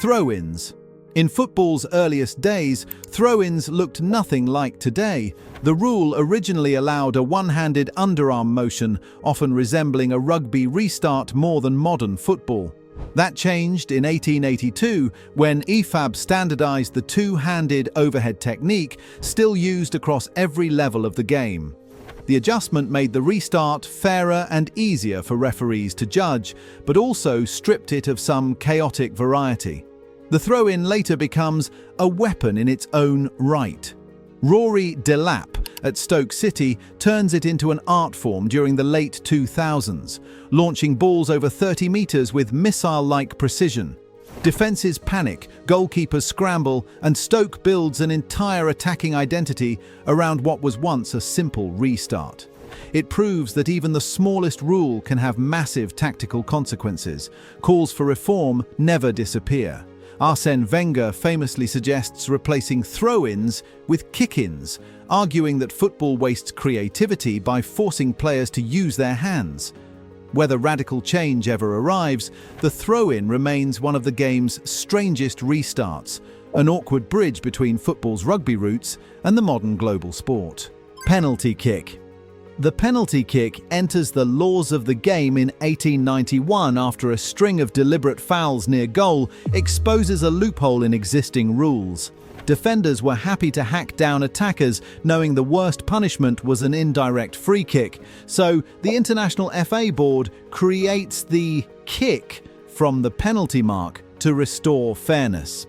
Throw-ins. In football's earliest days, throw-ins looked nothing like today. The rule originally allowed a one-handed underarm motion, often resembling a rugby restart more than modern football. That changed in 1882 when EFAB standardized the two-handed overhead technique, still used across every level of the game. The adjustment made the restart fairer and easier for referees to judge, but also stripped it of some chaotic variety. The throw-in later becomes a weapon in its own right. Rory Delap at Stoke City turns it into an art form during the late 2000s, launching balls over 30 meters with missile-like precision. Defenses panic, goalkeepers scramble, and Stoke builds an entire attacking identity around what was once a simple restart. It proves that even the smallest rule can have massive tactical consequences. Calls for reform never disappear. Arsène Wenger famously suggests replacing throw-ins with kick-ins, arguing that football wastes creativity by forcing players to use their hands. Whether radical change ever arrives, the throw-in remains one of the game's strangest restarts, an awkward bridge between football's rugby roots and the modern global sport. Penalty kick. The penalty kick enters the laws of the game in 1891 after a string of deliberate fouls near goal exposes a loophole in existing rules. Defenders were happy to hack down attackers, knowing the worst punishment was an indirect free kick. So the International FA Board creates the kick from the penalty mark to restore fairness.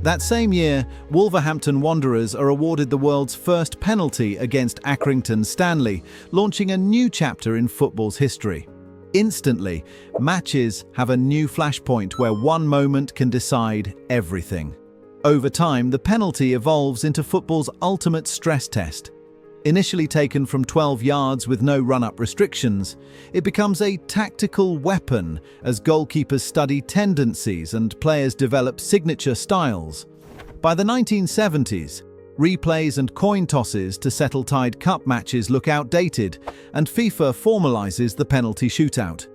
That same year, Wolverhampton Wanderers are awarded the world's first penalty against Accrington Stanley, launching a new chapter in football's history. Instantly, matches have a new flashpoint where one moment can decide everything. Over time, the penalty evolves into football's ultimate stress test. Initially taken from 12 yards with no run-up restrictions, it becomes a tactical weapon as goalkeepers study tendencies and players develop signature styles. By the 1970s, replays and coin tosses to settle tied cup matches look outdated, and FIFA formalizes the penalty shootout.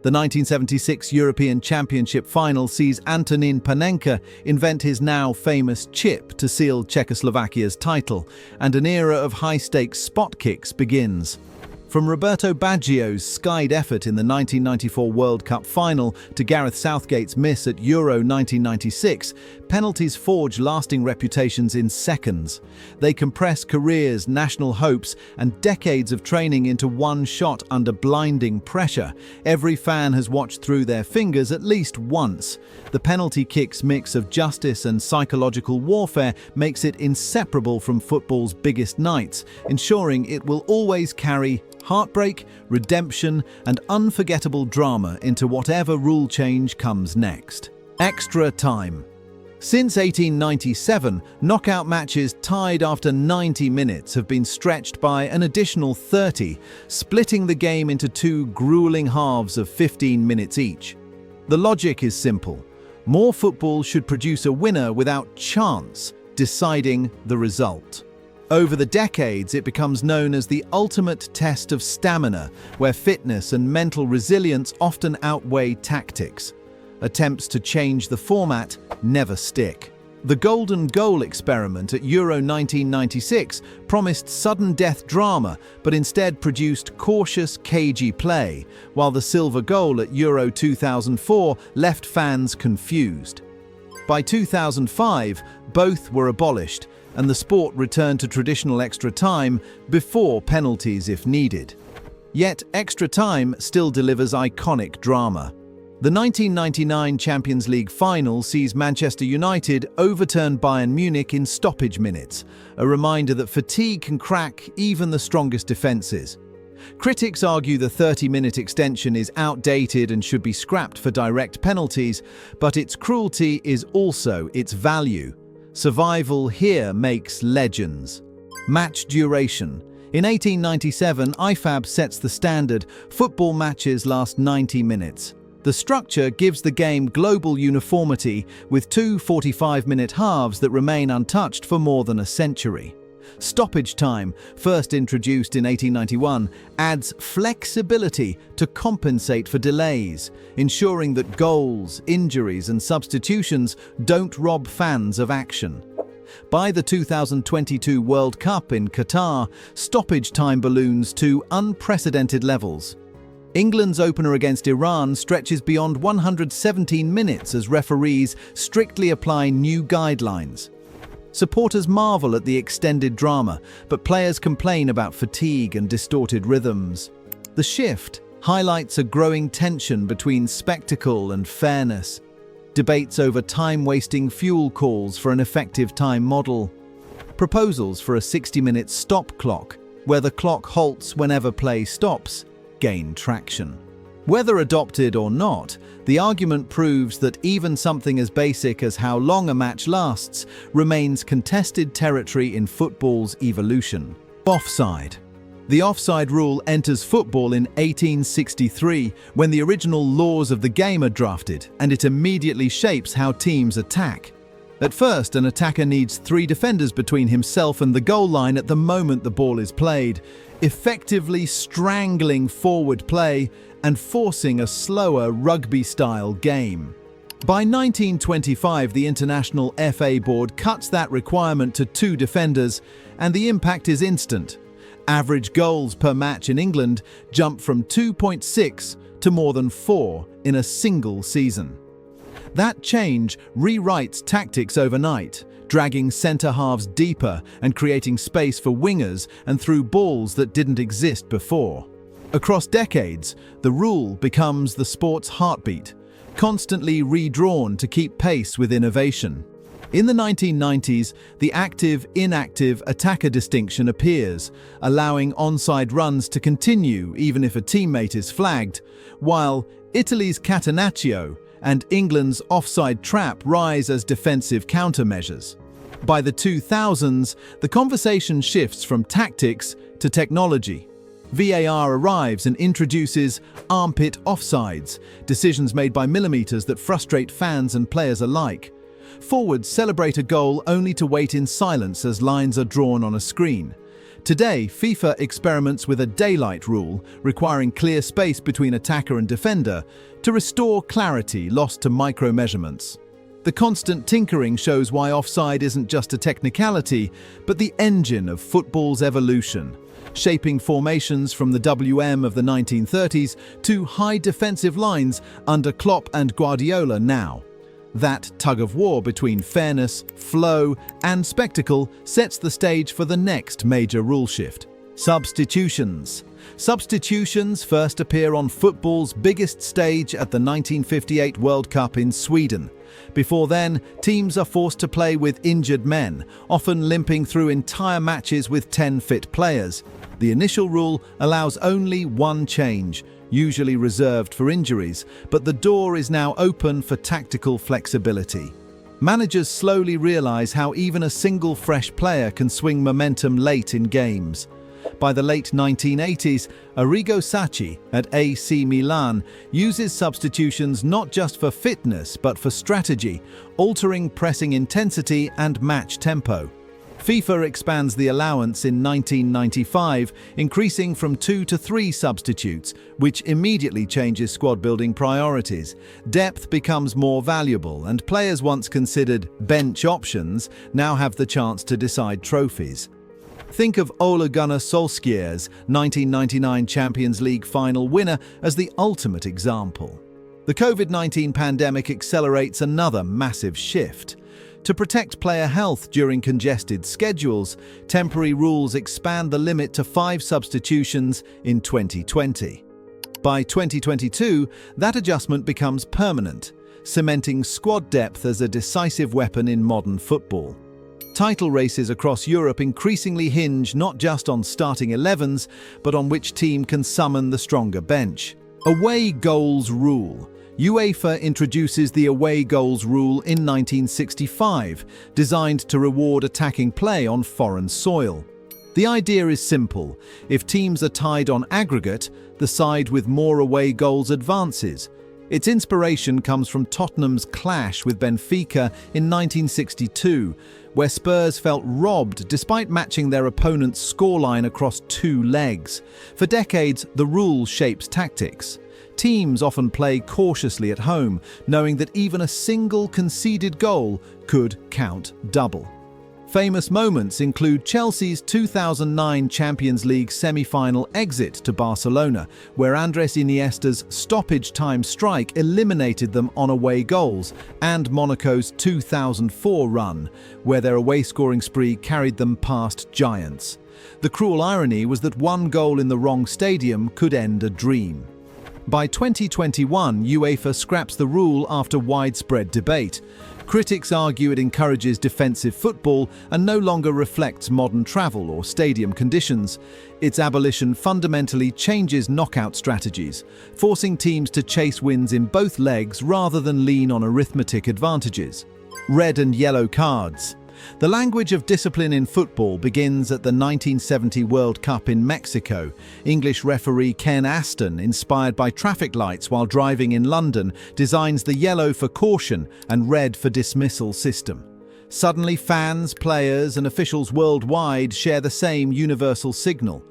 The 1976 European Championship final sees Antonin Panenka invent his now famous chip to seal Czechoslovakia's title, and an era of high-stakes spot kicks begins. From Roberto Baggio's skied effort in the 1994 World Cup final to Gareth Southgate's miss at Euro 1996, penalties forge lasting reputations in seconds. They compress careers, national hopes, and decades of training into one shot under blinding pressure. Every fan has watched through their fingers at least once. The penalty kick's mix of justice and psychological warfare makes it inseparable from football's biggest nights, ensuring it will always carry heartbreak, redemption, and unforgettable drama into whatever rule change comes next. Extra time. Since 1897, knockout matches tied after 90 minutes have been stretched by an additional 30, splitting the game into two grueling halves of 15 minutes each. The logic is simple. More football should produce a winner without chance deciding the result. Over the decades, it becomes known as the ultimate test of stamina, where fitness and mental resilience often outweigh tactics. Attempts to change the format never stick. The golden goal experiment at Euro 1996 promised sudden death drama, but instead produced cautious, cagey play, while the silver goal at Euro 2004 left fans confused. By 2005, both were abolished, and the sport returned to traditional extra time before penalties if needed. Yet extra time still delivers iconic drama. The 1999 Champions League final sees Manchester United overturn Bayern Munich in stoppage minutes, a reminder that fatigue can crack even the strongest defences. Critics argue the 30-minute extension is outdated and should be scrapped for direct penalties, but its cruelty is also its value. Survival here makes legends. Match duration. In 1897, IFAB sets the standard: football matches last 90 minutes. The structure gives the game global uniformity, with two 45-minute halves that remain untouched for more than a century. Stoppage time, first introduced in 1891, adds flexibility to compensate for delays, ensuring that goals, injuries, and substitutions don't rob fans of action. By the 2022 World Cup in Qatar, stoppage time balloons to unprecedented levels. England's opener against Iran stretches beyond 117 minutes as referees strictly apply new guidelines. Supporters marvel at the extended drama, but players complain about fatigue and distorted rhythms. The shift highlights a growing tension between spectacle and fairness. Debates over time-wasting fuel calls for an effective time model. Proposals for a 60-minute stop clock, where the clock halts whenever play stops, gain traction. Whether adopted or not, the argument proves that even something as basic as how long a match lasts remains contested territory in football's evolution. Offside. The offside rule enters football in 1863, when the original laws of the game are drafted, and it immediately shapes how teams attack. At first, an attacker needs 3 defenders between himself and the goal line at the moment the ball is played, effectively strangling forward play and forcing a slower rugby-style game. By 1925, the International FA Board cuts that requirement to 2 defenders, and the impact is instant. Average goals per match in England jump from 2.6 to more than 4 in a single season. That change rewrites tactics overnight, dragging centre-halves deeper and creating space for wingers and through balls that didn't exist before. Across decades, the rule becomes the sport's heartbeat, constantly redrawn to keep pace with innovation. In the 1990s, the active-inactive attacker distinction appears, allowing onside runs to continue even if a teammate is flagged, while Italy's catenaccio and England's offside trap rise as defensive countermeasures. By the 2000s, the conversation shifts from tactics to technology. VAR arrives and introduces armpit offsides, decisions made by millimeters that frustrate fans and players alike. Forwards celebrate a goal only to wait in silence as lines are drawn on a screen. Today, FIFA experiments with a daylight rule, requiring clear space between attacker and defender, to restore clarity lost to micro-measurements. The constant tinkering shows why offside isn't just a technicality, but the engine of football's evolution, shaping formations from the WM of the 1930s to high defensive lines under Klopp and Guardiola now. That tug-of-war between fairness, flow, and spectacle sets the stage for the next major rule shift. Substitutions. Substitutions first appear on football's biggest stage at the 1958 World Cup in Sweden. Before then, teams are forced to play with injured men, often limping through entire matches with 10 fit players. The initial rule allows only one change, usually reserved for injuries, but the door is now open for tactical flexibility. Managers slowly realize how even a single fresh player can swing momentum late in games. By the late 1980s, Arrigo Sacchi at AC Milan uses substitutions not just for fitness but for strategy, altering pressing intensity and match tempo. FIFA expands the allowance in 1995, increasing from 2 to 3 substitutes, which immediately changes squad-building priorities. Depth becomes more valuable, and players once considered bench options now have the chance to decide trophies. Think of Ole Gunnar Solskjaer's 1999 Champions League final winner as the ultimate example. The COVID-19 pandemic accelerates another massive shift. To protect player health during congested schedules, temporary rules expand the limit to 5 substitutions in 2020. By 2022, that adjustment becomes permanent, cementing squad depth as a decisive weapon in modern football. Title races across Europe increasingly hinge not just on starting 11s, but on which team can summon the stronger bench. Away goals rule. UEFA introduces the away goals rule in 1965, designed to reward attacking play on foreign soil. The idea is simple. If teams are tied on aggregate, the side with more away goals advances. Its inspiration comes from Tottenham's clash with Benfica in 1962, where Spurs felt robbed despite matching their opponent's scoreline across 2 legs. For decades, the rule shapes tactics. Teams often play cautiously at home, knowing that even a single conceded goal could count double. Famous moments include Chelsea's 2009 Champions League semi-final exit to Barcelona, where Andres Iniesta's stoppage-time strike eliminated them on away goals, and Monaco's 2004 run, where their away-scoring spree carried them past giants. The cruel irony was that one goal in the wrong stadium could end a dream. By 2021, UEFA scraps the rule after widespread debate. Critics argue it encourages defensive football and no longer reflects modern travel or stadium conditions. Its abolition fundamentally changes knockout strategies, forcing teams to chase wins in both legs rather than lean on arithmetic advantages. Red and yellow cards. The language of discipline in football begins at the 1970 World Cup in Mexico. English referee Ken Aston, inspired by traffic lights while driving in London, designs the yellow for caution and red for dismissal system. Suddenly, fans, players, and officials worldwide share the same universal signal.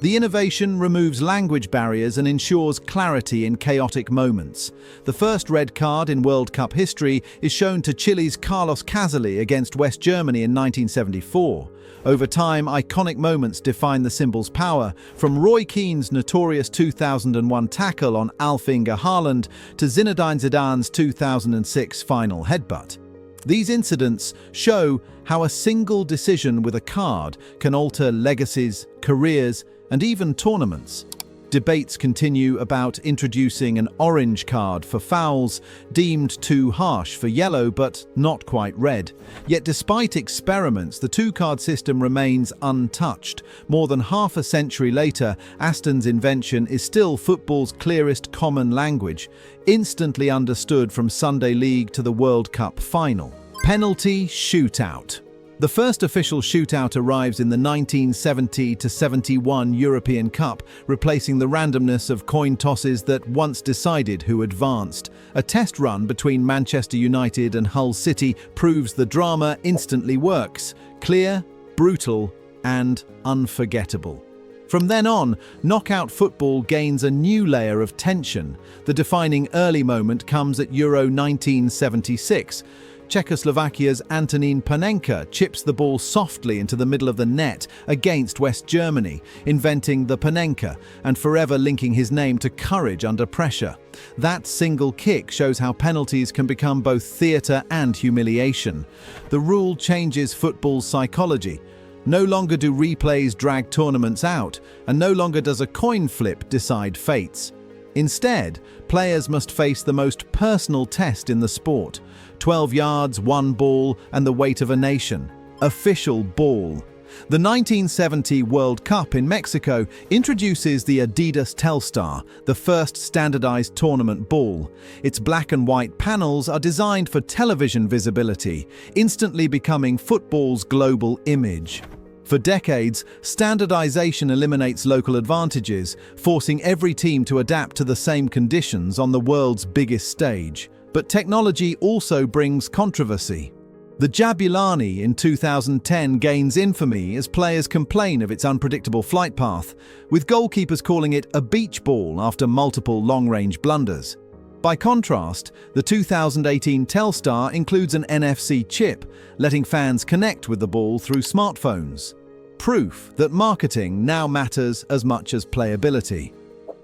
The innovation removes language barriers and ensures clarity in chaotic moments. The first red card in World Cup history is shown to Chile's Carlos Caselli against West Germany in 1974. Over time, iconic moments define the symbol's power, from Roy Keane's notorious 2001 tackle on Alf-Inge Haaland to Zinedine Zidane's 2006 final headbutt. These incidents show how a single decision with a card can alter legacies, careers, and even tournaments. Debates continue about introducing an orange card for fouls, deemed too harsh for yellow but not quite red. Yet despite experiments, the two-card system remains untouched. More than half a century later, Aston's invention is still football's clearest common language, instantly understood from Sunday League to the World Cup final. Penalty shootout. The first official shootout arrives in the 1970-71 European Cup, replacing the randomness of coin tosses that once decided who advanced. A test run between Manchester United and Hull City proves the drama instantly works. Clear, brutal, and unforgettable. From then on, knockout football gains a new layer of tension. The defining early moment comes at Euro 1976. Czechoslovakia's Antonín Panenka chips the ball softly into the middle of the net against West Germany, inventing the Panenka and forever linking his name to courage under pressure. That single kick shows how penalties can become both theatre and humiliation. The rule changes football's psychology. No longer do replays drag tournaments out, and no longer does a coin flip decide fates. Instead, players must face the most personal test in the sport. 12 yards, 1 ball, and the weight of a nation. Official ball. The 1970 World Cup in Mexico introduces the Adidas Telstar, the first standardized tournament ball. Its black and white panels are designed for television visibility, instantly becoming football's global image. For decades, standardization eliminates local advantages, forcing every team to adapt to the same conditions on the world's biggest stage. But technology also brings controversy. The Jabulani in 2010 gains infamy as players complain of its unpredictable flight path, with goalkeepers calling it a beach ball after multiple long-range blunders. By contrast, the 2018 Telstar includes an NFC chip, letting fans connect with the ball through smartphones. Proof that marketing now matters as much as playability.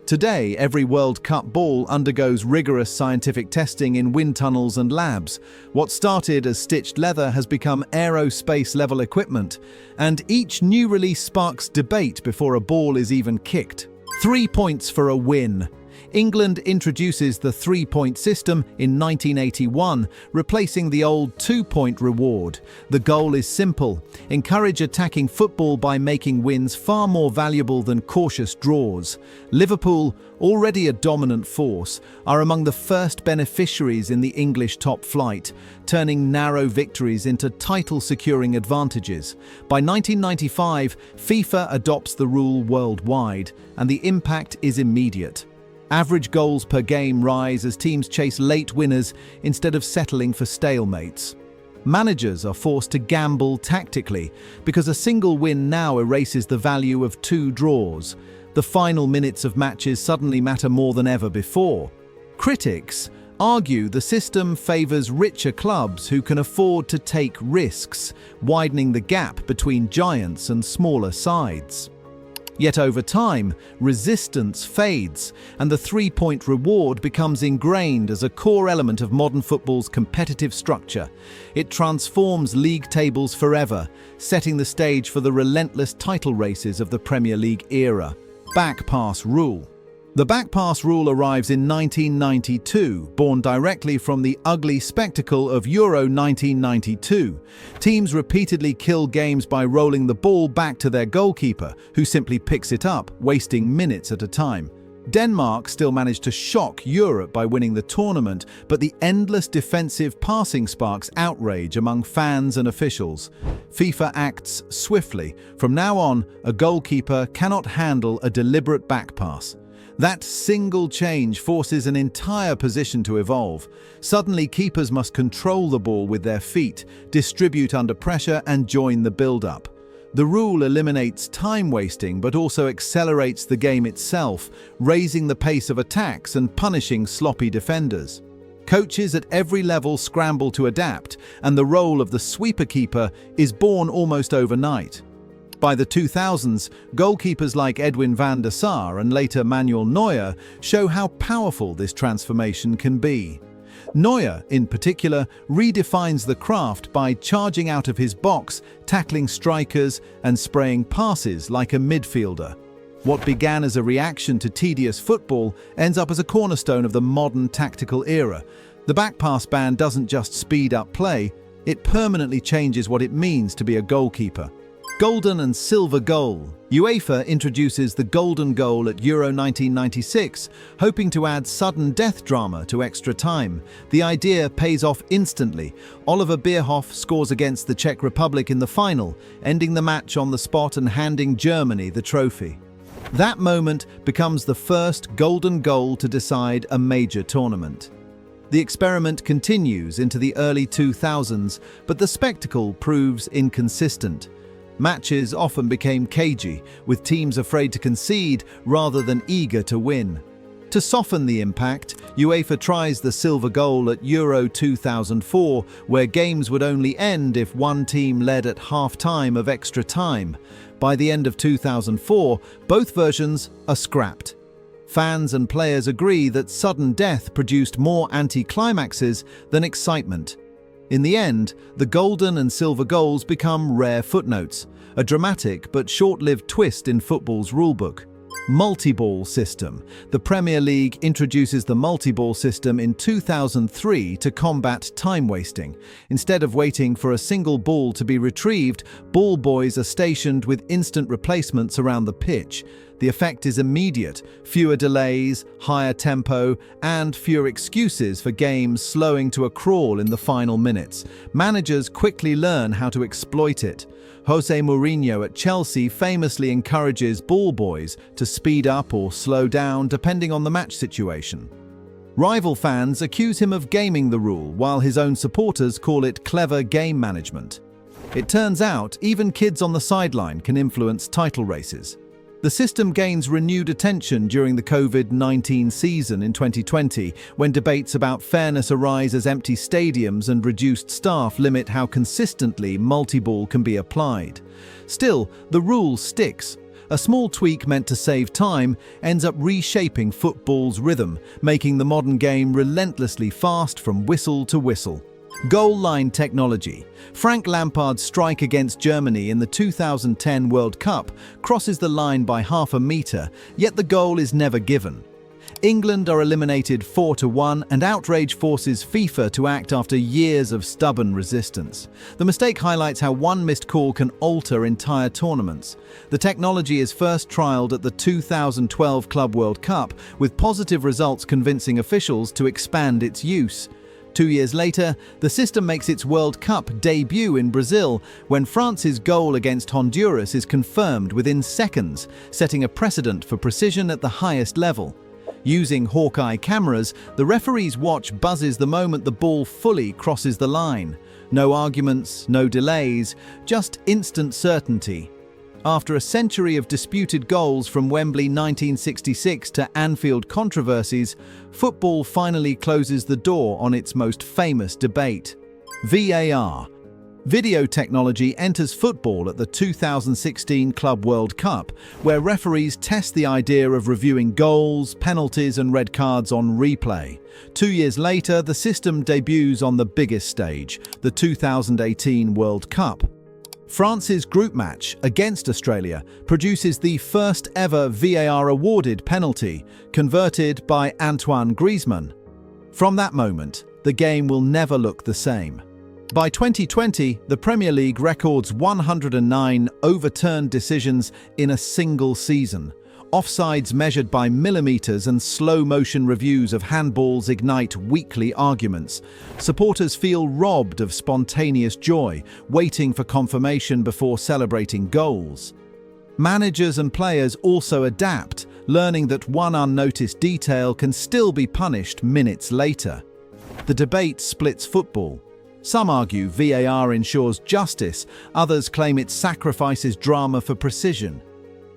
Today, every World Cup ball undergoes rigorous scientific testing in wind tunnels and labs. What started as stitched leather has become aerospace-level equipment, and each new release sparks debate before a ball is even kicked. 3 points for a win. England introduces the 3-point system in 1981, replacing the old 2-point reward. The goal is simple: encourage attacking football by making wins far more valuable than cautious draws. Liverpool, already a dominant force, are among the first beneficiaries in the English top flight, turning narrow victories into title-securing advantages. By 1995, FIFA adopts the rule worldwide, and the impact is immediate. Average goals per game rise as teams chase late winners instead of settling for stalemates. Managers are forced to gamble tactically because a single win now erases the value of 2 draws. The final minutes of matches suddenly matter more than ever before. Critics argue the system favors richer clubs who can afford to take risks, widening the gap between giants and smaller sides. Yet over time, resistance fades, and the 3-point reward becomes ingrained as a core element of modern football's competitive structure. It transforms league tables forever, setting the stage for the relentless title races of the Premier League era. Backpass rule. The backpass rule arrives in 1992, born directly from the ugly spectacle of Euro 1992. Teams repeatedly kill games by rolling the ball back to their goalkeeper, who simply picks it up, wasting minutes at a time. Denmark still managed to shock Europe by winning the tournament, but the endless defensive passing sparks outrage among fans and officials. FIFA acts swiftly. From now on, a goalkeeper cannot handle a deliberate backpass. That single change forces an entire position to evolve. Suddenly, keepers must control the ball with their feet, distribute under pressure, and join the build-up. The rule eliminates time wasting but also accelerates the game itself, raising the pace of attacks and punishing sloppy defenders. Coaches at every level scramble to adapt, and the role of the sweeper keeper is born almost overnight. By the 2000s, goalkeepers like Edwin van der Sar and later Manuel Neuer show how powerful this transformation can be. Neuer, in particular, redefines the craft by charging out of his box, tackling strikers, and spraying passes like a midfielder. What began as a reaction to tedious football ends up as a cornerstone of the modern tactical era. The backpass ban doesn't just speed up play, it permanently changes what it means to be a goalkeeper. Golden and silver goal. UEFA introduces the golden goal at Euro 1996, hoping to add sudden death drama to extra time. The idea pays off instantly. Oliver Bierhoff scores against the Czech Republic in the final, ending the match on the spot and handing Germany the trophy. That moment becomes the first golden goal to decide a major tournament. The experiment continues into the early 2000s, but the spectacle proves inconsistent. Matches often became cagey, with teams afraid to concede rather than eager to win. To soften the impact, UEFA tries the silver goal at Euro 2004, where games would only end if one team led at half-time of extra time. By the end of 2004, both versions are scrapped. Fans and players agree that sudden death produced more anticlimaxes than excitement. In the end, the golden and silver goals become rare footnotes, a dramatic but short-lived twist in football's rulebook. Multiball system. The Premier League introduces the multiball system in 2003 to combat time wasting. Instead of waiting for a single ball to be retrieved, ball boys are stationed with instant replacements around the pitch. The effect is immediate: fewer delays, higher tempo, and fewer excuses for games slowing to a crawl in the final minutes. Managers quickly learn how to exploit it. Jose Mourinho at Chelsea famously encourages ball boys to speed up or slow down depending on the match situation. Rival fans accuse him of gaming the rule, while his own supporters call it clever game management. It turns out even kids on the sideline can influence title races. The system gains renewed attention during the COVID-19 season in 2020, when debates about fairness arise as empty stadiums and reduced staff limit how consistently multiball can be applied. Still, the rule sticks. A small tweak meant to save time ends up reshaping football's rhythm, making the modern game relentlessly fast from whistle to whistle. Goal line technology. Frank Lampard's strike against Germany in the 2010 World Cup crosses the line by half a metre, yet the goal is never given. England are eliminated 4-1, and outrage forces FIFA to act after years of stubborn resistance. The mistake highlights how one missed call can alter entire tournaments. The technology is first trialled at the 2012 Club World Cup, with positive results convincing officials to expand its use. 2 years later, the system makes its World Cup debut in Brazil, when France's goal against Honduras is confirmed within seconds, setting a precedent for precision at the highest level. Using Hawkeye cameras, the referee's watch buzzes the moment the ball fully crosses the line. No arguments, no delays, just instant certainty. After a century of disputed goals from Wembley 1966 to Anfield controversies, football finally closes the door on its most famous debate. VAR. Video technology enters football at the 2016 Club World Cup, where referees test the idea of reviewing goals, penalties and red cards on replay. 2 years later, the system debuts on the biggest stage, the 2018 World Cup. France's group match against Australia produces the first ever VAR-awarded penalty, converted by Antoine Griezmann. From that moment, the game will never look the same. By 2020, the Premier League records 109 overturned decisions in a single season. Offsides measured by millimeters and slow-motion reviews of handballs ignite weekly arguments. Supporters feel robbed of spontaneous joy, waiting for confirmation before celebrating goals. Managers and players also adapt, learning that one unnoticed detail can still be punished minutes later. The debate splits football. Some argue VAR ensures justice, others claim it sacrifices drama for precision.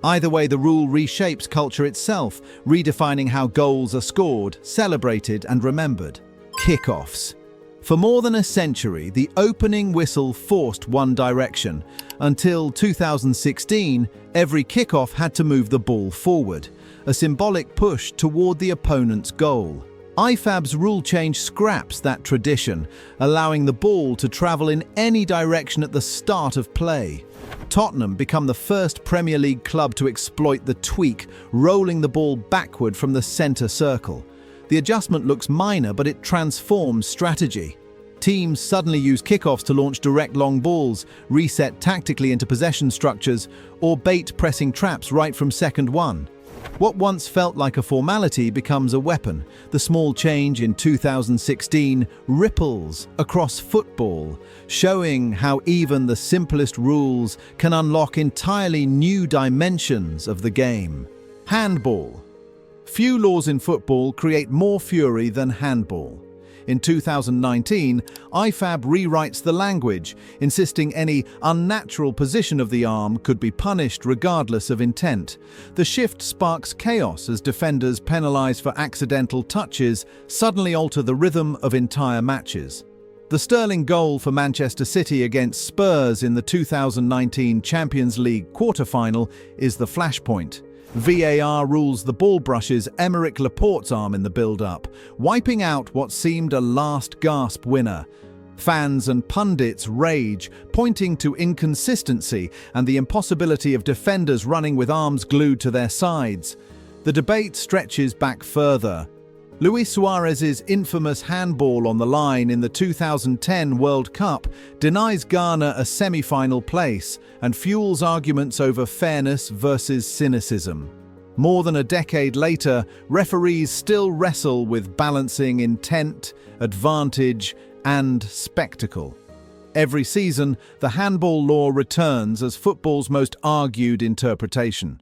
Either way, the rule reshapes culture itself, redefining how goals are scored, celebrated and remembered. Kickoffs. For more than a century, the opening whistle forced one direction. Until 2016, every kickoff had to move the ball forward, a symbolic push toward the opponent's goal. IFAB's rule change scraps that tradition, allowing the ball to travel in any direction at the start of play. Tottenham become the first Premier League club to exploit the tweak, rolling the ball backward from the centre circle. The adjustment looks minor, but it transforms strategy. Teams suddenly use kickoffs to launch direct long balls, reset tactically into possession structures, or bait pressing traps right from second one. What once felt like a formality becomes a weapon. The small change in 2016 ripples across football, showing how even the simplest rules can unlock entirely new dimensions of the game. Handball. Few laws in football create more fury than handball. In 2019, IFAB rewrites the language, insisting any unnatural position of the arm could be punished regardless of intent. The shift sparks chaos as defenders penalised for accidental touches suddenly alter the rhythm of entire matches. The sterling goal for Manchester City against Spurs in the 2019 Champions League quarter-final is the flashpoint. VAR rules the ball brushes Aymeric Laporte's arm in the build-up, wiping out what seemed a last-gasp winner. Fans and pundits rage, pointing to inconsistency and the impossibility of defenders running with arms glued to their sides. The debate stretches back further. Luis Suarez's infamous handball on the line in the 2010 World Cup denies Ghana a semi-final place and fuels arguments over fairness versus cynicism. More than a decade later, referees still wrestle with balancing intent, advantage, and spectacle. Every season, the handball law returns as football's most argued interpretation.